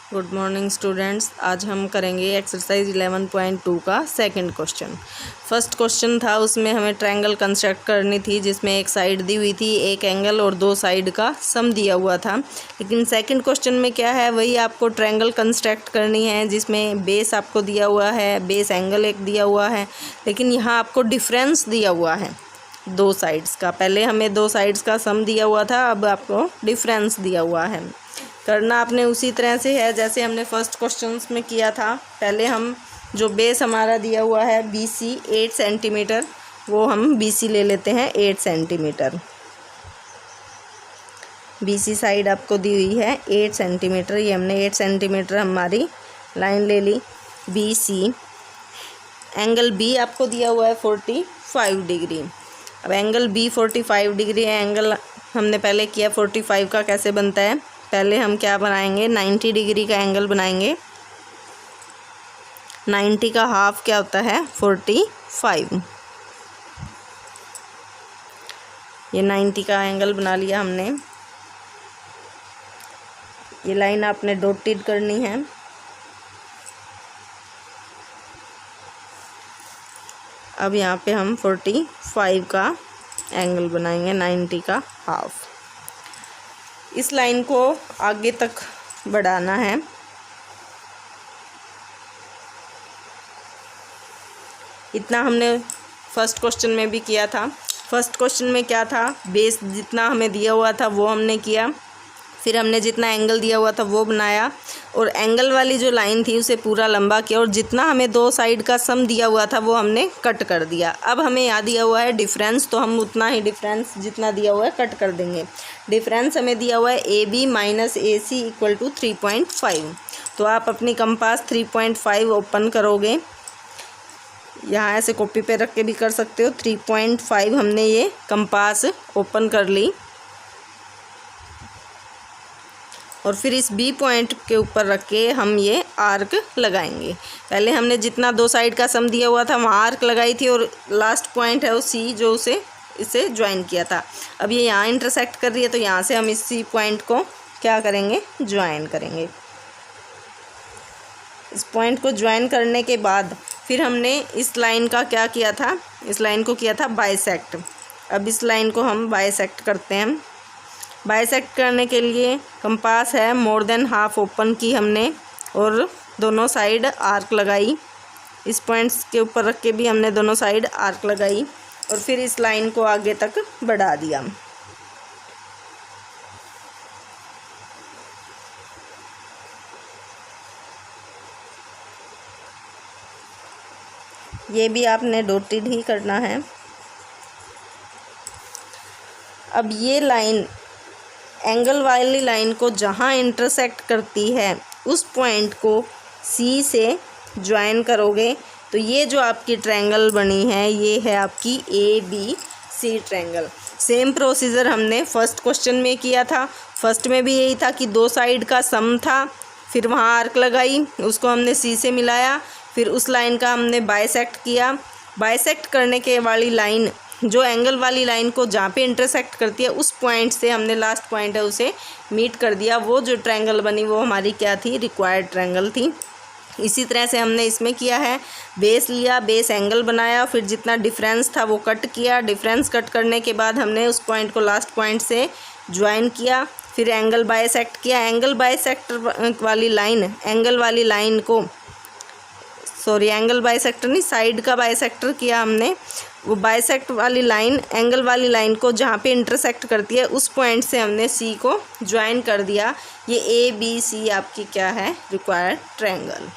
Good morning students. आज हम करेंगे एक्सरसाइज 11.2 का सेकंड क्वेश्चन। फर्स्ट क्वेश्चन था, उसमें हमें ट्रायंगल कंस्ट्रक्ट करनी थी जिसमें एक साइड दी हुई थी, एक एंगल और दो साइड का सम दिया हुआ था। लेकिन सेकंड क्वेश्चन में क्या है, वही आपको ट्रायंगल कंस्ट्रक्ट करनी है जिसमें बेस आपको दिया हुआ है, बेस एंगल एक दिया हुआ है, लेकिन यहाँ आपको डिफरेंस दिया हुआ है दो साइड्स का। पहले हमें दो साइड्स का सम दिया हुआ था, अब आपको डिफरेंस दिया हुआ है। करना आपने उसी तरह से है जैसे हमने फर्स्ट क्वेश्चंस में किया था। पहले हम जो बेस हमारा दिया हुआ है BC 8 सेंटीमीटर, वो हम BC ले लेते हैं 8 सेंटीमीटर। BC साइड आपको दी हुई है 8 सेंटीमीटर, ये हमने 8 सेंटीमीटर हमारी लाइन ले ली BC। एंगल B आपको दिया हुआ है 45 डिग्री। अब एंगल B 45 डिग्री है। एंगल हमने पहले किया 45 का कैसे बनता है, पहले हम क्या बनाएंगे 90 डिग्री का एंगल बनाएंगे। 90 का हाफ क्या होता है 45। ये 90 का एंगल बना लिया हमने। ये लाइन आपने डॉटेड करनी है। अब यहाँ पे हम 45 का एंगल बनाएंगे, 90 का हाफ। इस लाइन को आगे तक बढ़ाना है। इतना हमने फर्स्ट क्वेश्चन में भी किया था। फर्स्ट क्वेश्चन में क्या था, बेस जितना हमें दिया हुआ था वो हमने किया, फिर हमने जितना एंगल दिया हुआ था वो बनाया और एंगल वाली जो लाइन थी उसे पूरा लंबा किया और जितना हमें दो साइड का सम दिया हुआ था वो हमने कट कर दिया। अब हमें यहाँ दिया हुआ है डिफरेंस, तो हम उतना ही डिफरेंस जितना दिया हुआ है कट कर देंगे। डिफरेंस हमें दिया हुआ है AB minus AC equal to 3.5। तो आप अपनी कंपास 3.5 ओपन करोगे, यहाँ ऐसे कॉपी पे रख के भी कर सकते हो। 3.5 हमने ये कंपास ओपन कर ली और फिर इस B पॉइंट के ऊपर रख के हम ये आर्क लगाएंगे। पहले हमने जितना दो साइड का सम दिया हुआ था वहाँ आर्क लगाई थी और लास्ट पॉइंट है वो C जो इसे ज्वाइन किया था। अब ये यहाँ इंटरसेक्ट कर रही है, तो यहाँ से हम इस C पॉइंट को क्या करेंगे, ज्वाइन करेंगे। इस पॉइंट को ज्वाइन करने के बाद फिर हमने इस लाइन का क्या किया था, इस लाइन को किया था बाइसेक्ट। अब इस लाइन को हम बाइसेक्ट करते हैं। बाइसेक्ट करने के लिए कंपास है मोर देन हाफ ओपन की हमने और दोनों साइड आर्क लगाई। इस पॉइंट्स के ऊपर रख के भी हमने दोनों साइड आर्क लगाई और फिर इस लाइन को आगे तक बढ़ा दिया। ये भी आपने डॉटेड ही करना है। अब ये लाइन एंगल वाली लाइन को जहाँ इंटरसेक्ट करती है उस पॉइंट को C से ज्वाइन करोगे, तो ये जो आपकी ट्रायंगल बनी है ये है आपकी ABC ट्रायंगल। सेम प्रोसीजर हमने फर्स्ट क्वेश्चन में किया था। फर्स्ट में भी यही था कि दो साइड का सम था, फिर वहाँ आर्क लगाई, उसको हमने C से मिलाया, फिर उस लाइन का हमने बाइसेक्ट किया। बाइसेक्ट करने के वाली लाइन जो एंगल वाली लाइन को जहाँ पे इंटरसेक्ट करती है उस पॉइंट से हमने लास्ट पॉइंट है उसे मीट कर दिया। वो जो ट्रायंगल बनी वो हमारी क्या थी, रिक्वायर्ड ट्रायंगल थी। इसी तरह से हमने इसमें किया है, बेस लिया, बेस एंगल बनाया, फिर जितना डिफरेंस था वो कट किया। डिफरेंस कट करने के बाद हमने उस पॉइंट को लास्ट पॉइंट से ज्वाइन किया, फिर एंगल बाइसेक्ट किया। एंगल बाइसेक्टर वाली लाइन, एंगल वाली लाइन को एंगल बाइसेक्टर नहीं, साइड का बाइसेक्टर किया हमने। वो बाइसेक्ट वाली लाइन एंगल वाली लाइन को जहाँ पे इंटरसेक्ट करती है उस पॉइंट से हमने C को ज्वाइन कर दिया। ये ABC आपकी क्या है, रिक्वायर्ड ट्रायंगल।